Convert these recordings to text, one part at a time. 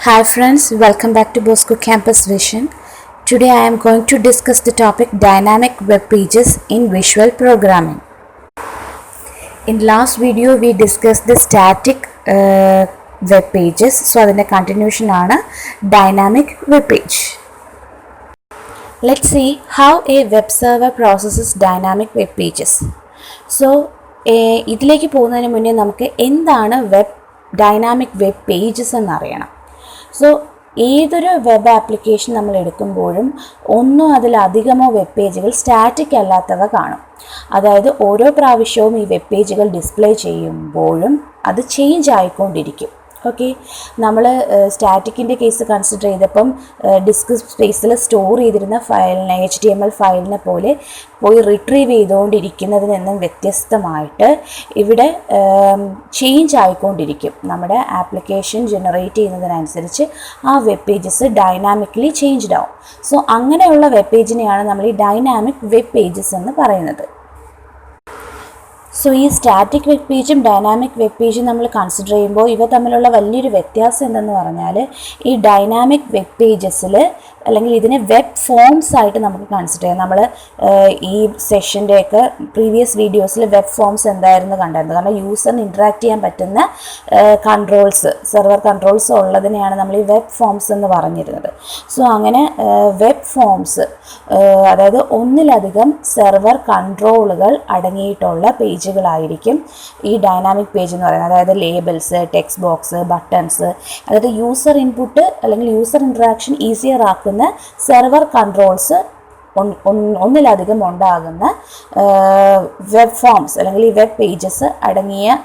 Hi friends, welcome back to Bosco Campus Vision. Today I am going to discuss the topic dynamic web pages in visual programming. In last video we discussed the static web pages. So adinte continuation aanu dynamic web page. Let's see how a web server processes dynamic web pages. So ഇതിലേക്ക് പോകുന്നതിന് മുന്നേ നമുക്ക് എന്താണ് dynamic web pages എന്നറിയണം. So ഏതൊരു web application നമ്മൾ എടുക്കുമ്പോഴും ഒന്നോ അതിലധികമോ വെബ് പേജുകൾ സ്റ്റാറ്റിക് അല്ലാത്തവ കാണും. അതായത് ഓരോ പ്രാവശ്യവും ഈ വെബ് പേജുകൾ ഡിസ്പ്ലേ ചെയ്യുമ്പോഴും അത് ചേഞ്ച് ആയിക്കൊണ്ടിരിക്കും. ഓക്കെ, നമ്മൾ സ്റ്റാറ്റിക്കിൻ്റെ കേസ് കൺസിഡർ ചെയ്തപ്പം ഡിസ്ക് സ്പേസിൽ സ്റ്റോർ ചെയ്തിരുന്ന ഫയലിനെ HTML ഫയലിനെ പോലെ പോയി റിട്രീവ് ചെയ്തുകൊണ്ടിരിക്കുന്നതിൽ നിന്നും വ്യത്യസ്തമായിട്ട് ഇവിടെ ചേഞ്ച് ആയിക്കൊണ്ടിരിക്കും. നമ്മുടെ ആപ്ലിക്കേഷൻ ജനറേറ്റ് ചെയ്യുന്നതിനനുസരിച്ച് ആ വെബ് പേജസ് ഡൈനാമിക്കലി ചേഞ്ച്ഡ് ആവും. സോ അങ്ങനെയുള്ള വെബ് പേജിനെയാണ് നമ്മൾ ഈ ഡൈനാമിക് വെബ് പേജസ് എന്ന് പറയുന്നത്. സോ ഈ സ്റ്റാറ്റിക് വെബ് പേജും ഡൈനാമിക് വെബ് പേജും നമ്മൾ കൺസിഡർ ചെയ്യുമ്പോൾ ഇവ തമ്മിലുള്ള വലിയൊരു വ്യത്യാസം എന്തെന്ന് പറഞ്ഞാൽ ഈ ഡൈനാമിക് വെബ് പേജസിൽ അല്ലെങ്കിൽ ഇതിനെ വെബ് ഫോംസ് ആയിട്ട് നമുക്ക് കൺസിഡർ ചെയ്യാം. നമ്മൾ ഈ സെഷൻ്റെയൊക്കെ പ്രീവിയസ് വീഡിയോസിൽ വെബ് ഫോംസ് എന്തായിരുന്നു കണ്ടായിരുന്നു. കാരണം യൂസറിന് ഇൻട്രാക്ട് ചെയ്യാൻ പറ്റുന്ന കൺട്രോൾസ്, സെർവർ കൺട്രോൾസ് ഉള്ളതിനെയാണ് നമ്മൾ ഈ വെബ് ഫോംസ് എന്ന് പറഞ്ഞിരുന്നത്. സോ അങ്ങനെ വെബ് ഫോംസ് അതായത് ഒന്നിലധികം സെർവർ കൺട്രോളുകൾ അടങ്ങിയിട്ടുള്ള പേജുകളായിരിക്കും ഈ ഡൈനാമിക് പേജ് എന്ന് പറയുന്നത്. അതായത് ലേബിൾസ്, ടെക്സ്റ്റ് ബോക്സ്, ബട്ടൺസ്, അതായത് യൂസർ ഇൻപുട്ട് അല്ലെങ്കിൽ യൂസർ ഇൻട്രാക്ഷൻ ഈസിയർ ആക്കുന്ന സെർവർ കൺട്രോൾസ് ഒന്നിലധികം ഉണ്ടാകുന്ന വെബ് ഫോംസ് അല്ലെങ്കിൽ ഈ വെബ് പേജസ് അടങ്ങിയ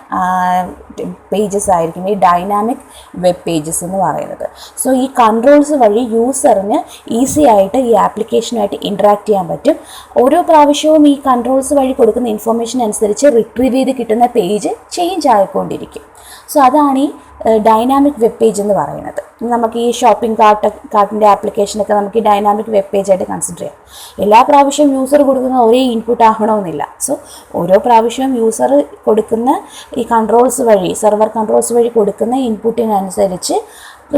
പേജസ് ആയിരിക്കും ഈ ഡൈനാമിക് വെബ് പേജസ് എന്ന് പറയുന്നത്. സോ ഈ കൺട്രോൾസ് വഴി യൂസറിന് ഈസി ആയിട്ട് ഈ ആപ്ലിക്കേഷനുമായിട്ട് ഇൻട്രാക്ട് ചെയ്യാൻ പറ്റും. ഓരോ പ്രാവശ്യവും ഈ കൺട്രോൾസ് വഴി കൊടുക്കുന്ന ഇൻഫർമേഷൻ അനുസരിച്ച് റിട്രീവ് ചെയ്ത് കിട്ടുന്ന പേജ് ചേഞ്ച് ആയിക്കൊണ്ടിരിക്കും. സോ അതാണ് ഈ ഡൈനാമിക് വെബ് പേജ് എന്ന് പറയുന്നത്. നമുക്ക് ഈ ഷോപ്പിംഗ് കാർട്ടിൻ്റെ ആപ്ലിക്കേഷനൊക്കെ നമുക്ക് ഈ ഡൈനാമിക് വെബ് പേജായിട്ട് കൺസിഡർ ചെയ്യാം. എല്ലാ പ്രാവശ്യവും യൂസർ കൊടുക്കുന്ന ഒരേ ഇൻപുട്ട് ആകണമെന്നില്ല. സോ ഓരോ പ്രാവശ്യവും യൂസർ കൊടുക്കുന്ന ഈ കൺട്രോൾസ് വഴി, സെർവർ കൺട്രോൾസ് വഴി കൊടുക്കുന്ന ഇൻപുട്ടിനനുസരിച്ച്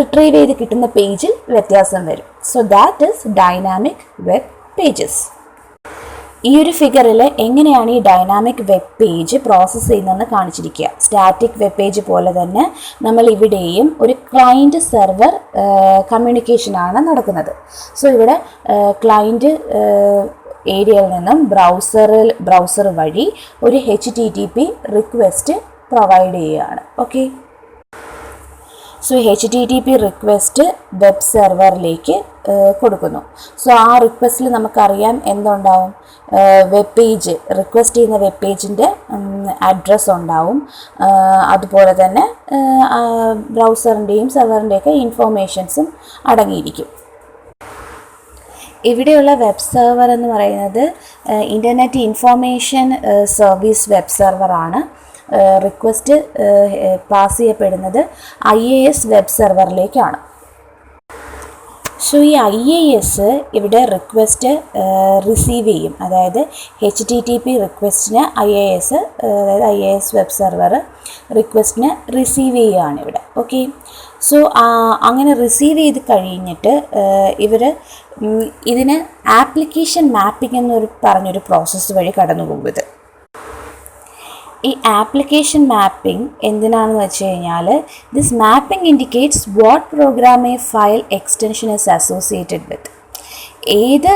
റിട്രീവ് ചെയ്ത് കിട്ടുന്ന പേജിൽ വ്യത്യാസം വരും. So that is dynamic web pages. ഈ ഒരു ഫിഗറിൽ എങ്ങനെയാണ് ഈ ഡൈനാമിക് വെബ് പേജ് പ്രോസസ്സ് ചെയ്യുന്നതെന്ന് കാണിച്ചിരിക്കുക. സ്റ്റാറ്റിക് വെബ് പേജ് പോലെ തന്നെ നമ്മൾ ഇവിടെയും ഒരു ക്ലയൻറ്റ് സെർവർ കമ്മ്യൂണിക്കേഷനാണ് നടക്കുന്നത്. സോ ഇവിടെ ക്ലയൻറ്റ് ഏരിയയിൽ നിന്നും ബ്രൗസർ വഴി ഒരു HTTP റിക്വസ്റ്റ് പ്രൊവൈഡ് ചെയ്യുകയാണ്. Okay, so HTTP request web സെർവറിലേക്ക് കൊടുക്കുന്നു. സോ ആ റിക്വസ്റ്റിൽ നമുക്കറിയാം എന്തുണ്ടാവും, വെബ് പേജ് റിക്വസ്റ്റ് ചെയ്യുന്ന വെബ് പേജിൻ്റെ അഡ്രസ്സ് ഉണ്ടാവും. അതുപോലെ തന്നെ ബ്രൗസറിൻ്റെയും സെർവറിൻ്റെയൊക്കെ ഇൻഫോർമേഷൻസും അടങ്ങിയിരിക്കും. ഇവിടെയുള്ള വെബ് സെർവർ എന്ന് പറയുന്നത് ഇൻ്റർനെറ്റ് ഇൻഫോർമേഷൻ സർവീസ് വെബ് സെർവറാണ്. റിക്വസ്റ്റ് പാസ് ചെയ്യപ്പെടുന്നത് IIS വെബ് സെർവറിലേക്കാണ്. സോ ഈ IIS ഇവിടെ റിക്വസ്റ്റ് റിസീവ് ചെയ്യും. അതായത് HTTP റിക്വസ്റ്റിന് അതായത് IIS വെബ് സെർവർ റിക്വസ്റ്റിന് റിസീവ് ചെയ്യുകയാണ് ഇവിടെ. ഓക്കെ, സോ അങ്ങനെ റിസീവ് ചെയ്ത് കഴിഞ്ഞിട്ട് ഇവർ ഇതിന് ആപ്ലിക്കേഷൻ മാപ്പിംഗ് എന്നൊരു പറഞ്ഞൊരു പ്രോസസ്സ് വഴി കടന്നു പോകും. ഈ ആപ്ലിക്കേഷൻ മാപ്പിംഗ് എന്തിനാണെന്ന് വെച്ച് കഴിഞ്ഞാൽ this mapping indicates what program a file extension is associated with. ഏത്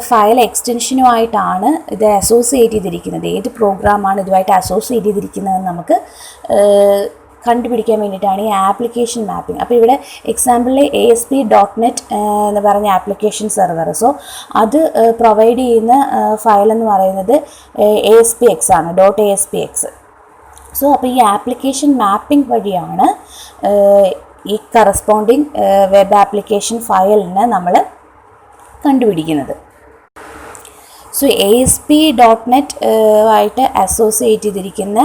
ഫയൽ എക്സ്റ്റൻഷനുമായിട്ടാണ് ഇത് അസോസിയേറ്റ് ചെയ്തിരിക്കുന്നത്, ഏത് പ്രോഗ്രാമാണ് ഇതുമായിട്ട് അസോസിയേറ്റ് ചെയ്തിരിക്കുന്നതെന്ന് നമുക്ക് കണ്ടുപിടിക്കാൻ വേണ്ടിയിട്ടാണ് ഈ ആപ്ലിക്കേഷൻ മാപ്പിംഗ്. അപ്പോൾ ഇവിടെ എക്സാമ്പിളിൽ ASP.NET എന്ന് പറഞ്ഞ ആപ്ലിക്കേഷൻ സെർവർ. സോ അത് പ്രൊവൈഡ് ചെയ്യുന്ന ഫയലെന്ന് പറയുന്നത് ASPX ആണ്, .ASPX. സോ അപ്പോൾ ഈ ആപ്ലിക്കേഷൻ മാപ്പിംഗ് വഴിയാണ് ഈ കറസ്പോണ്ടിങ് വെബ് ആപ്ലിക്കേഷൻ ഫയലിനെ നമ്മൾ കണ്ടുപിടിക്കുന്നത്. സോ ASP.NET ആയിട്ട് അസോസിയേറ്റ് ചെയ്തിരിക്കുന്ന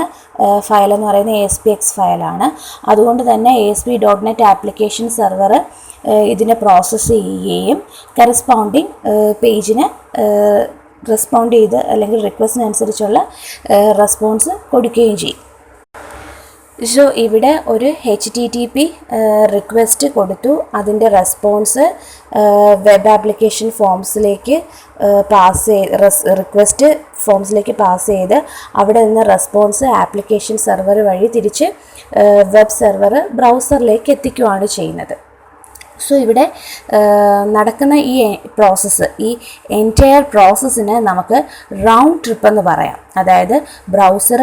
ഫയൽ എന്ന് പറയുന്നത് ASPX ഫയലാണ്. അതുകൊണ്ട് തന്നെ ASP.NET ആപ്ലിക്കേഷൻ സെർവർ ഇതിനെ പ്രോസസ്സ് ചെയ്യുകയും കറസ്പോണ്ടിങ് പേജിന് റെസ്പോണ്ട് ചെയ്ത് അല്ലെങ്കിൽ റിക്വസ്റ്റിനനുസരിച്ചുള്ള റെസ്പോൺസ് കൊടുക്കുകയും ചെയ്യും. സോ ഇവിടെ ഒരു HTTP റിക്വസ്റ്റ് കൊടുത്തു, അതിൻ്റെ റെസ്പോൺസ് വെബ് ആപ്ലിക്കേഷൻ ഫോംസിലേക്ക് റിക്വസ്റ്റ് ഫോംസിലേക്ക് പാസ് ചെയ്ത് അവിടെ നിന്ന് റെസ്പോൺസ് ആപ്ലിക്കേഷൻ സെർവർ വഴി തിരിച്ച് വെബ് സെർവർ ബ്രൗസറിലേക്ക് എത്തിക്കുകയാണ് ചെയ്യുന്നത്. സോ ഇവിടെ നടക്കുന്ന ഈ പ്രോസസ്സ്, ഈ എൻറ്റയർ പ്രോസസ്സിന് നമുക്ക് റൗണ്ട് ട്രിപ്പ് എന്ന് പറയാം. അതായത് ബ്രൗസർ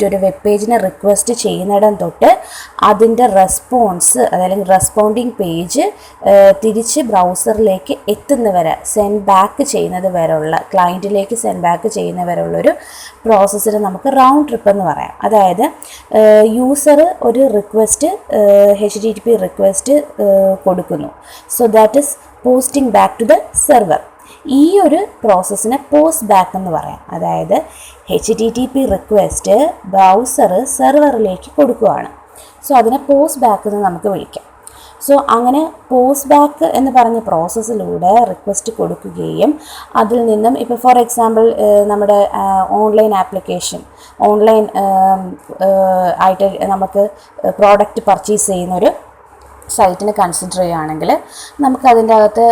ഒരു വെബ് പേജിനെ റിക്വസ്റ്റ് ചെയ്യുന്നിടം തൊട്ട് അതിൻ്റെ റെസ്പോൺസ് അതല്ലെങ്കിൽ റെസ്പോണ്ടിങ് പേജ് തിരിച്ച് ബ്രൗസറിലേക്ക് എത്തുന്നവരെ, സെൻഡ് ബാക്ക് ചെയ്യുന്നത് വരെയുള്ള, ക്ലയൻറ്റിലേക്ക് സെൻഡ് ബാക്ക് ചെയ്യുന്നവരുള്ളൊരു പ്രോസസ്സിന് നമുക്ക് റൗണ്ട് ട്രിപ്പ് എന്ന് പറയാം. അതായത് യൂസർ ഒരു റിക്വസ്റ്റ് HTTP റിക്വസ്റ്റ് കൊടുക്കുന്നു. So that is posting back to the server. ഈ ഒരു പ്രോസസ്സിനെ പോസ്റ്റ് ബാക്ക് എന്ന് പറയാം. അതായത് HTTP റിക്വസ്റ്റ് ബ്രൗസർ സെർവറിലേക്ക് കൊടുക്കുകയാണ്. സോ അതിനെ പോസ്റ്റ് ബാക്ക് എന്ന് നമുക്ക് വിളിക്കാം. സോ അങ്ങനെ പോസ്റ്റ് ബാക്ക് എന്ന് പറഞ്ഞ പ്രോസസ്സിലൂടെ റിക്വസ്റ്റ് കൊടുക്കുകയും അതിൽ നിന്നും ഇപ്പോൾ ഫോർ എക്സാമ്പിൾ നമ്മുടെ ഓൺലൈൻ ആപ്ലിക്കേഷൻ, ഓൺലൈൻ ആയിട്ട് നമുക്ക് പ്രോഡക്റ്റ് പർച്ചേസ് ചെയ്യുന്നൊരു സൈറ്റിന് കൺസിഡർ ചെയ്യുകയാണെങ്കിൽ നമുക്ക് അതിൻ്റെ അകത്ത്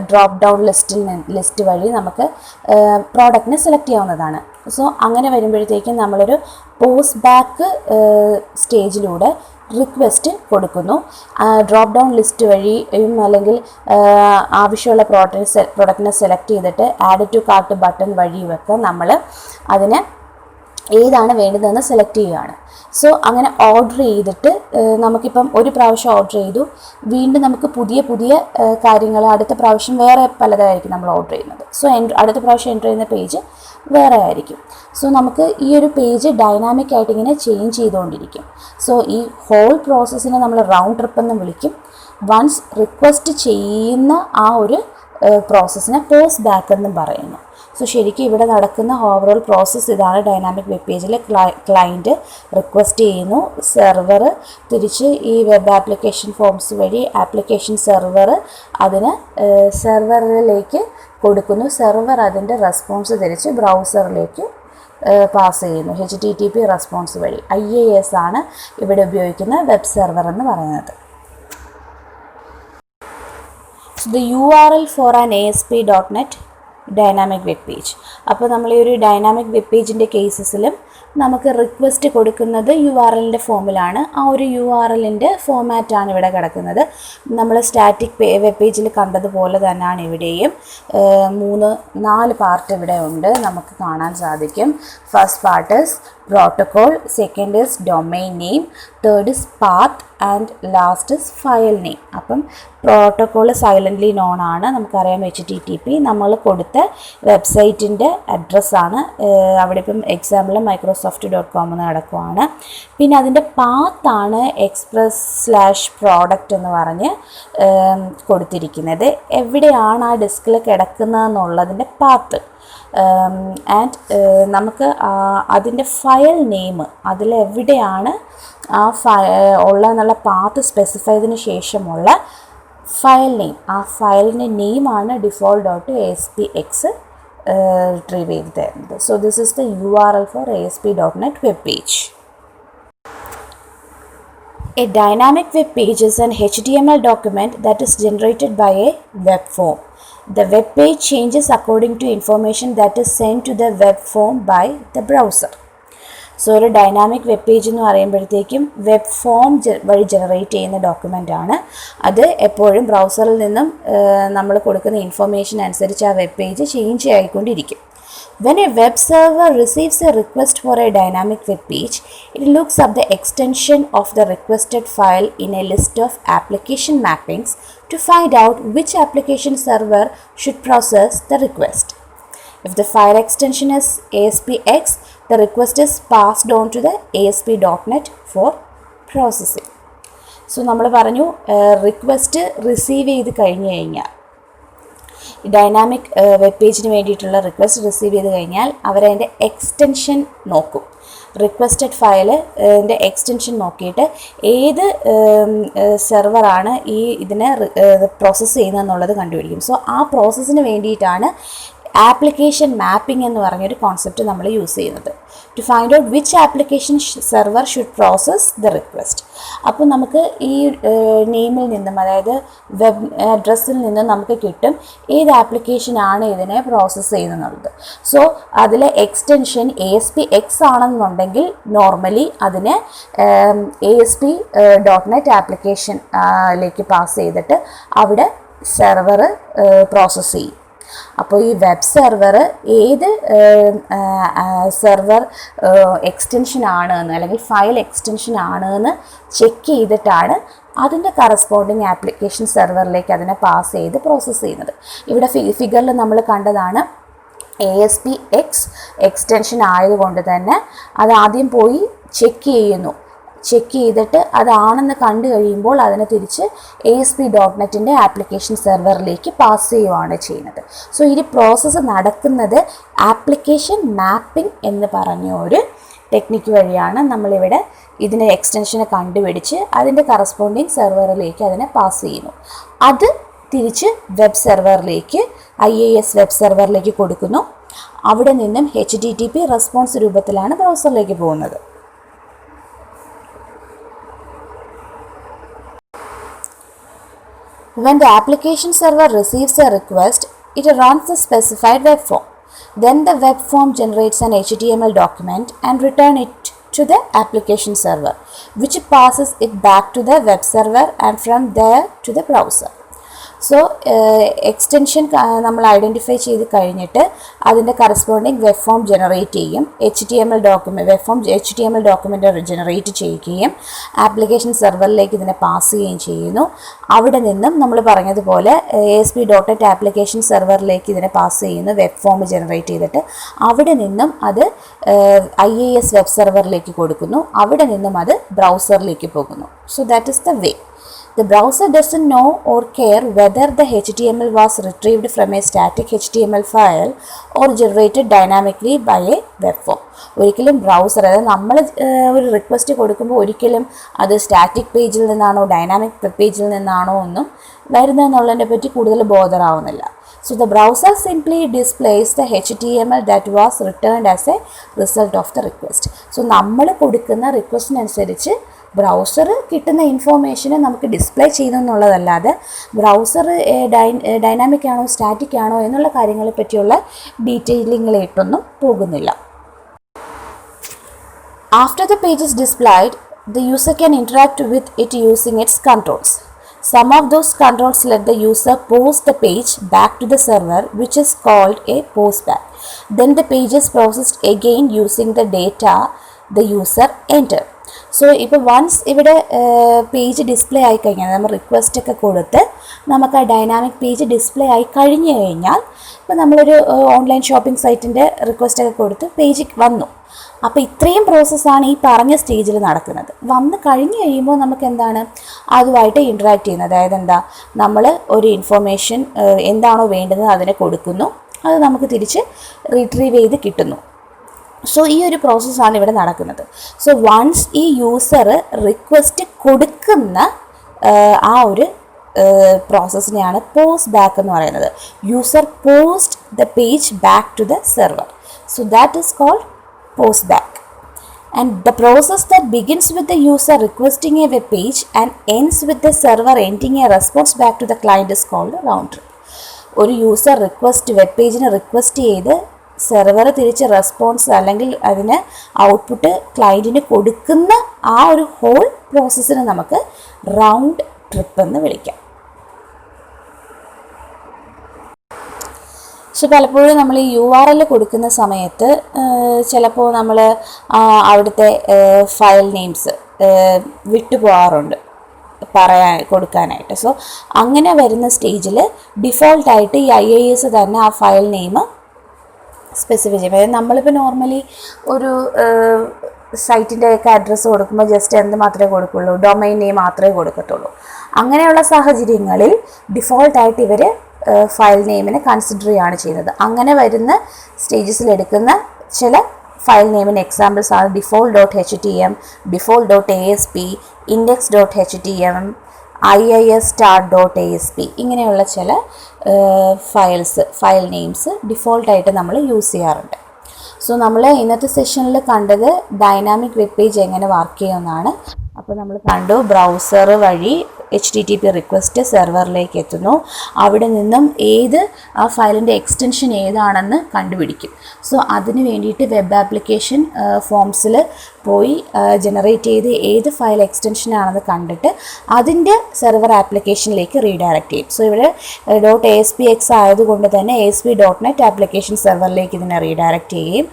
ഡ്രോപ്പ് ഡൗൺ ലിസ്റ്റ് വഴി നമുക്ക് പ്രോഡക്റ്റിനെ സെലക്ട് ചെയ്യാവുന്നതാണ്. സോ അങ്ങനെ വരുമ്പോഴത്തേക്കും നമ്മളൊരു പോസ്റ്റ് ബാക്ക് സ്റ്റേജിലൂടെ റിക്വസ്റ്റ് കൊടുക്കുന്നു. ഡ്രോപ്പ് ഡൗൺ ലിസ്റ്റ് വഴിയും അല്ലെങ്കിൽ ആവശ്യമുള്ള പ്രോഡക്റ്റിനെ സെലക്ട് ചെയ്തിട്ട് ആഡ് ടു കാർട്ട് ബട്ടൺ വഴിയുമൊക്കെ നമ്മൾ അതിനെ ഏതാണ് വേണ്ടതെന്ന് സെലക്ട് ചെയ്യുകയാണ്. സോ അങ്ങനെ ഓർഡർ ചെയ്തിട്ട് നമുക്കിപ്പം ഒരു പ്രാവശ്യം ഓർഡർ ചെയ്തു, വീണ്ടും നമുക്ക് പുതിയ കാര്യങ്ങൾ അടുത്ത പ്രാവശ്യം വേറെ പലതായിരിക്കും നമ്മൾ ഓർഡർ ചെയ്യുന്നത്. സോ അടുത്ത പ്രാവശ്യം എൻ്റർ ചെയ്യുന്ന പേജ് വേറെ ആയിരിക്കും. സോ നമുക്ക് ഈ ഒരു പേജ് ഡൈനാമിക് ആയിട്ട് ഇങ്ങനെ ചേഞ്ച് ചെയ്തുകൊണ്ടിരിക്കും. സോ ഈ ഹോൾ പ്രോസസ്സിനെ നമ്മൾ റൗണ്ട് ട്രിപ്പ് എന്ന് വിളിക്കും. വൺസ് റിക്വസ്റ്റ് ചെയ്യുന്ന ആ ഒരു പ്രോസസ്സിനെ പോസ്റ്റ് ബാക്ക് എന്നും പറയുന്നു. സോ ശരിക്കും ഇവിടെ നടക്കുന്ന ഓവറോൾ പ്രോസസ്സ് ഇതാണ്. ഡൈനാമിക് വെബ് പേജിൽ ക്ലയൻറ്റ് റിക്വസ്റ്റ് ചെയ്യുന്നു, സെർവർ തിരിച്ച് ഈ വെബ് ആപ്ലിക്കേഷൻ ഫോംസ് വഴി ആപ്ലിക്കേഷൻ സെർവർ അതിന് സെർവറിലേക്ക് കൊടുക്കുന്നു. സെർവർ അതിൻ്റെ റെസ്പോൺസ് തിരിച്ച് ബ്രൗസറിലേക്ക് പാസ് ചെയ്യുന്നു. HTTP റെസ്പോൺസ് വഴി. IIS ആണ് ഇവിടെ ഉപയോഗിക്കുന്ന വെബ് സെർവർ എന്ന് പറയുന്നത്. The URL for an ASP.NET dynamic web page. അപ്പോൾ നമ്മൾ ഈ ഒരു ഡൈനാമിക് വെബ് പേജിൻ്റെ കേസസിലും നമുക്ക് റിക്വസ്റ്റ് കൊടുക്കുന്നത് URLൻ്റെ ഫോമിലാണ്. ആ ഒരു URLൻ്റെ ഫോമാറ്റാണ് ഇവിടെ കിടക്കുന്നത്. നമ്മൾ സ്റ്റാറ്റിക് വെബ് പേജിൽ കണ്ടതുപോലെ തന്നെയാണ് ഇവിടെയും 3-4 പാർട്ട് ഇവിടെ ഉണ്ട്, നമുക്ക് കാണാൻ സാധിക്കും. First part is protocol, second is domain name, third is path and last is file name. അപ്പം പ്രോട്ടോകോൾ സൈലൻ്റ്ലി നോൺ ആണ്, നമുക്കറിയാം. HTTP നമ്മൾ കൊടുത്ത വെബ്സൈറ്റിൻ്റെ അഡ്രസ്സാണ്. അവിടെ ഇപ്പം എക്സാമ്പിൾ microsoft.com എന്ന് നടക്കുവാണ്. പിന്നെ അതിൻ്റെ പാത്താണ് express/product എന്ന് പറഞ്ഞ് കൊടുത്തിരിക്കുന്നത്. എവിടെയാണ് ആ ഡിസ്കിൽ കിടക്കുന്നതെന്നുള്ളതിൻ്റെ പാത്ത്. ആൻഡ് നമുക്ക് അതിൻ്റെ ഫയൽ നെയിം, അതിലെവിടെയാണ് ആ ഉള്ളതെന്നുള്ള പാത്ത് സ്പെസിഫൈ ചെയ്തതിന് ശേഷമുള്ള ഫയൽ നെയിം, ആ ഫയലിൻ്റെ നെയിമാണ് default.aspx retrieve ചെയ്ത് തരുന്നത്. So this is the URL for ASP.NET web page. A dynamic web page is an HTML document that is generated by a web form. The web page changes according to information that is sent to the web form by the browser. So ഒരു dynamic web page എന്ന് പറയുമ്പോഴത്തേക്കും web form വഴി generate ചെയ്യുന്ന document ആണ്. അത് എപ്പോഴും ബ്രൗസറിൽ നിന്നും നമ്മൾ കൊടുക്കുന്ന ഇൻഫർമേഷൻ അനുസരിച്ച് ആ വെബ് പേജ് ചേഞ്ച് ആയിക്കൊണ്ടിരിക്കും. When a web server receives a request for a dynamic web page, it looks up the extension of the requested file in a list of application mappings to find out which application server should process the request. If the file extension is ASPX, the request is passed on to the ASP.NET for processing. So നമ്മൾ പറഞ്ഞു request receive ചെയ്ത് കഴിഞ്ഞ് കഴിഞ്ഞാൽ, dynamic web പേജിന് വേണ്ടിയിട്ടുള്ള request receive ചെയ്ത് കഴിഞ്ഞാൽ അവരതിൻ്റെ extension നോക്കും. Requested ഫയലിൻ്റെ extension നോക്കിയിട്ട് ഏത് സെർവറാണ് ഇതിനെ പ്രോസസ്സ് ചെയ്യുന്നതെന്നുള്ളത് കണ്ടുപിടിക്കും. സോ ആ പ്രോസസ്സിന് വേണ്ടിയിട്ടാണ് ആപ്ലിക്കേഷൻ മാപ്പിംഗ് എന്ന് പറഞ്ഞൊരു കോൺസെപ്റ്റ് നമ്മൾ യൂസ് ചെയ്യുന്നത്. To find out which application server should process the request. അപ്പോൾ നമുക്ക് ഈ നെയിമിൽ നിന്നും, അതായത് വെബ് അഡ്രസ്സിൽ നിന്നും നമുക്ക് കിട്ടും ഏത് ആപ്ലിക്കേഷനാണ് ഇതിനെ പ്രോസസ്സ് ചെയ്യുന്നത്. സോ അതിലെ എക്സ്റ്റൻഷൻ ASP.X ആണെന്നുണ്ടെങ്കിൽ നോർമലി അതിനെ ASP.NET ആപ്ലിക്കേഷനിലേക്ക് പാസ് ചെയ്തിട്ട് അവിടെ സെർവർ പ്രോസസ്സ് ചെയ്യും. അപ്പോൾ ഈ വെബ് സെർവർ ഏത് സെർവർ എക്സ്റ്റൻഷൻ ആണ് എന്ന്, അല്ലെങ്കിൽ ഫയൽ എക്സ്റ്റൻഷൻ ആണ് എന്ന് ചെക്ക് ചെയ്തിട്ടാണ് അതിൻ്റെ കറസ്പോണ്ടിങ് ആപ്ലിക്കേഷൻ സെർവറിലേക്ക് അതിനെ പാസ് ചെയ്ത് പ്രോസസ്സ് ചെയ്യുന്നത്. ഇവിടെ ഫിഗറിൽ നമ്മൾ കണ്ടതാണ് ASP.X എക്സ്റ്റൻഷൻ ആയതുകൊണ്ട് തന്നെ അത് ആദ്യം പോയി ചെക്ക് ചെയ്യുന്നു. ചെക്ക് ചെയ്തിട്ട് അതാണെന്ന് കണ്ടു കഴിയുമ്പോൾ അതിനെ തിരിച്ച് ASP.NETൻ്റെ ആപ്ലിക്കേഷൻ സെർവറിലേക്ക് പാസ് ചെയ്യുകയാണ് ചെയ്യുന്നത്. സോ ഈ പ്രോസസ്സ് നടക്കുന്നത് ആപ്ലിക്കേഷൻ മാപ്പിംഗ് എന്ന് പറഞ്ഞ ഒരു ടെക്നിക്ക് വഴിയാണ്. നമ്മളിവിടെ ഇതിൻ്റെ എക്സ്റ്റൻഷനെ കണ്ടുപിടിച്ച് അതിൻ്റെ കറസ്പോണ്ടിങ് സെർവറിലേക്ക് അതിനെ പാസ് ചെയ്യുന്നു. അത് തിരിച്ച് വെബ് സെർവറിലേക്ക്, IIS വെബ് സെർവറിലേക്ക് കൊടുക്കുന്നു. അവിടെ നിന്നും HTTP റെസ്പോൺസ് രൂപത്തിലാണ് ബ്രൗസറിലേക്ക് പോകുന്നത്. When the application server receives a request, it runs a specified web form. Then the web form generates an HTML document and returns it to the application server, which passes it back to the web server and from there to the browser. So extension നമ്മൾ identify ചെയ്ത് കഴിഞ്ഞിട്ട് അതിൻ്റെ corresponding web form generate ചെയ്യും. HTML document generate ചെയ്യുകയും application സെർവറിലേക്ക് ഇതിനെ pass ചെയ്യുകയും ചെയ്യുന്നു. അവിടെ നിന്നും നമ്മൾ പറഞ്ഞതുപോലെ ASP.NET ആപ്ലിക്കേഷൻ സെർവറിലേക്ക് ഇതിനെ പാസ് ചെയ്യുന്നു, വെബ് ഫോം ജനറേറ്റ് ചെയ്തിട്ട്. അവിടെ നിന്നും അത് IIS വെബ് സെർവറിലേക്ക് കൊടുക്കുന്നു. അവിടെ നിന്നും അത് ബ്രൗസറിലേക്ക് പോകുന്നു. So that is the way. The browser doesn't know or care whether the HTML was retrieved from a static HTML file or generated dynamically by a web form. ഒരിക്കലും ബ്രൗസർ, അതായത് നമ്മൾ ഒരു റിക്വസ്റ്റ് കൊടുക്കുമ്പോൾ ഒരിക്കലും അത് സ്റ്റാറ്റിക് പേജിൽ നിന്നാണോ dynamic web പേജിൽ നിന്നാണോ ഒന്നും വരുന്നതെന്നുള്ളതിനെ പറ്റി കൂടുതൽ ബോധറാവുന്നില്ല. So the browser simply displays the HTML that was returned as a result of the request. So നമ്മൾ കൊടുക്കുന്ന റിക്വസ്റ്റിനനുസരിച്ച് ബ്രൗസർ കിട്ടുന്ന ഇൻഫോർമേഷനെ നമുക്ക് ഡിസ്പ്ലേ ചെയ്യുന്നതെന്നുള്ളതല്ലാതെ ബ്രൗസർ ഡൈനാമിക് ആണോ സ്റ്റാറ്റിക് ആണോ എന്നുള്ള കാര്യങ്ങളെ പറ്റിയുള്ള ഡീറ്റെയിലിങ്ങിലേട്ടൊന്നും പോകുന്നില്ല. After the page is displayed, the user can interact with it using its controls. Some of those controls let the user post the page back to the server, which is called a postback. Then the page is processed again using the data the user entered. So ഇപ്പോൾ once ഇവിടെ page display ആയി കഴിഞ്ഞാൽ, നമ്മൾ റിക്വസ്റ്റൊക്കെ കൊടുത്ത് നമുക്ക് ആ dynamic page display ആയി കഴിഞ്ഞ് കഴിഞ്ഞാൽ, ഇപ്പോൾ നമ്മളൊരു ഓൺലൈൻ ഷോപ്പിംഗ് സൈറ്റിൻ്റെ റിക്വസ്റ്റൊക്കെ കൊടുത്ത് പേജ് വന്നു. അപ്പോൾ ഇത്രയും പ്രോസസ്സാണ് ഈ പറഞ്ഞ സ്റ്റേജിൽ നടക്കുന്നത്. വന്ന് കഴിഞ്ഞ് കഴിയുമ്പോൾ നമുക്ക് എന്താണ് അതുമായിട്ട് ഇൻട്രാക്ട് ചെയ്യുന്നത്. അതായത് എന്താ, നമ്മൾ ഒരു ഇൻഫോർമേഷൻ എന്താണോ വേണ്ടത് അതിനെ കൊടുക്കുന്നു, അത് നമുക്ക് തിരിച്ച് റിട്രീവ് ചെയ്ത് കിട്ടുന്നു. സോ ഈ ഒരു പ്രോസസ്സാണ് ഇവിടെ നടക്കുന്നത്. സോ വൺസ് ഈ യൂസർ റിക്വസ്റ്റ് കൊടുക്കുന്ന ആ ഒരു പ്രോസസ്സിനെയാണ് പോസ്റ്റ് ബാക്ക് എന്ന് പറയുന്നത്. User post the page back to the server. So that is called post back. And the process that begins with the user requesting a web page and ends with the server ending a response back to the client is called a round trip. ഒരു user request web പേജിന് request ചെയ്ത് server തിരിച്ച് response അല്ലെങ്കിൽ അതിന് output ക്ലയൻറ്റിന് കൊടുക്കുന്ന ആ ഒരു whole പ്രോസസ്സിനെ നമുക്ക് round trip എന്ന് വിളിക്കാം. പക്ഷെ പലപ്പോഴും നമ്മൾ ഈ URL കൊടുക്കുന്ന സമയത്ത് ചിലപ്പോൾ നമ്മൾ അവിടുത്തെ ഫയൽ നെയിംസ് വിട്ടുപോകാറുണ്ട് കൊടുക്കാനായിട്ട്. സോ അങ്ങനെ വരുന്ന സ്റ്റേജിൽ ഡിഫോൾട്ടായിട്ട് ഈ IIS തന്നെ ആ ഫയൽ നെയിം സ്പെസിഫൈ ചെയ്യും. അതായത് നമ്മളിപ്പോൾ നോർമലി ഒരു സൈറ്റിൻ്റെയൊക്കെ അഡ്രസ്സ് കൊടുക്കുമ്പോൾ ജസ്റ്റ് എന്ത് മാത്രമേ കൊടുക്കുള്ളൂ, ഡൊമൈൻ നെയിം മാത്രമേ കൊടുക്കത്തുള്ളൂ. അങ്ങനെയുള്ള സാഹചര്യങ്ങളിൽ ഡിഫോൾട്ടായിട്ട് ഇവർ ഫയൽ നെയിമിനെ കൺസിഡർ ചെയ്യുകയാണ് ചെയ്യുന്നത്. അങ്ങനെ വരുന്ന സ്റ്റേജസിലെടുക്കുന്ന ചില ഫയൽ നെയിമിന് എക്സാമ്പിൾസ് ആണ് default.htm, default.asp, index.htm, IIS start.asp. ഇങ്ങനെയുള്ള ചില ഫയൽ നെയിംസ് ഡിഫോൾട്ടായിട്ട് നമ്മൾ യൂസ് ചെയ്യാറുണ്ട്. സോ നമ്മൾ ഇന്നത്തെ സെഷനിൽ കണ്ടത് ഡൈനാമിക് വെബ് പേജ് എങ്ങനെ വർക്ക് ചെയ്യുമെന്നാണ്. അപ്പോൾ നമ്മൾ കണ്ടു ബ്രൗസർ വഴി HTTP റിക്വസ്റ്റ് സെർവറിലേക്ക് എത്തുന്നു. അവിടെ നിന്നും ആ ഫയലിൻ്റെ എക്സ്റ്റൻഷൻ ഏതാണെന്ന് കണ്ടുപിടിക്കും. സോ അതിന് വേണ്ടിയിട്ട് വെബ് ആപ്ലിക്കേഷൻ ഫോംസിൽ പോയി ജനറേറ്റ് ചെയ്ത് ഏത് ഫയൽ എക്സ്റ്റൻഷനാണെന്ന് കണ്ടിട്ട് അതിൻ്റെ സെർവർ ആപ്ലിക്കേഷനിലേക്ക് റീഡയറക്റ്റ് ചെയ്യും. സോ ഇവിടെ .ASPX ആയതുകൊണ്ട് തന്നെ ASP.NET ആപ്ലിക്കേഷൻ സെർവറിലേക്ക് ഇതിനെ റീഡയറക്റ്റ് ചെയ്യുകയും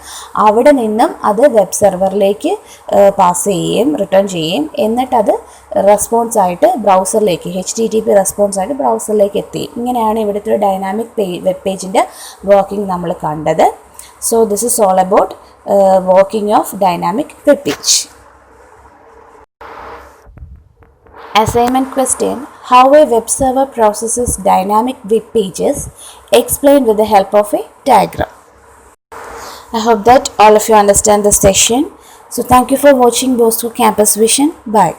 അവിടെ നിന്നും അത് വെബ് സെർവറിലേക്ക് പാസ് ചെയ്യുകയും റിട്ടേൺ ചെയ്യുകയും എന്നിട്ടത് റെസ്പോൺസ് ആയിട്ട് ബ്രൗസറിലേക്ക് HTTP റെസ്പോൺസ് ആയിട്ട് ബ്രൗസറിലേക്ക് എത്തി. ഇങ്ങനെയാണ് ഇവിടുത്തെ ഒരു ഡൈനാമിക് വെബ് പേജിൻ്റെ വർക്കിംഗ് നമ്മൾ കണ്ടത്. So this is all about working of dynamic web page. Assignment question: how a web server processes dynamic web pages, explained with the help of a diagram. I hope that all of you understand this section. So thank you for watching Bosco Campus Vision. Bye.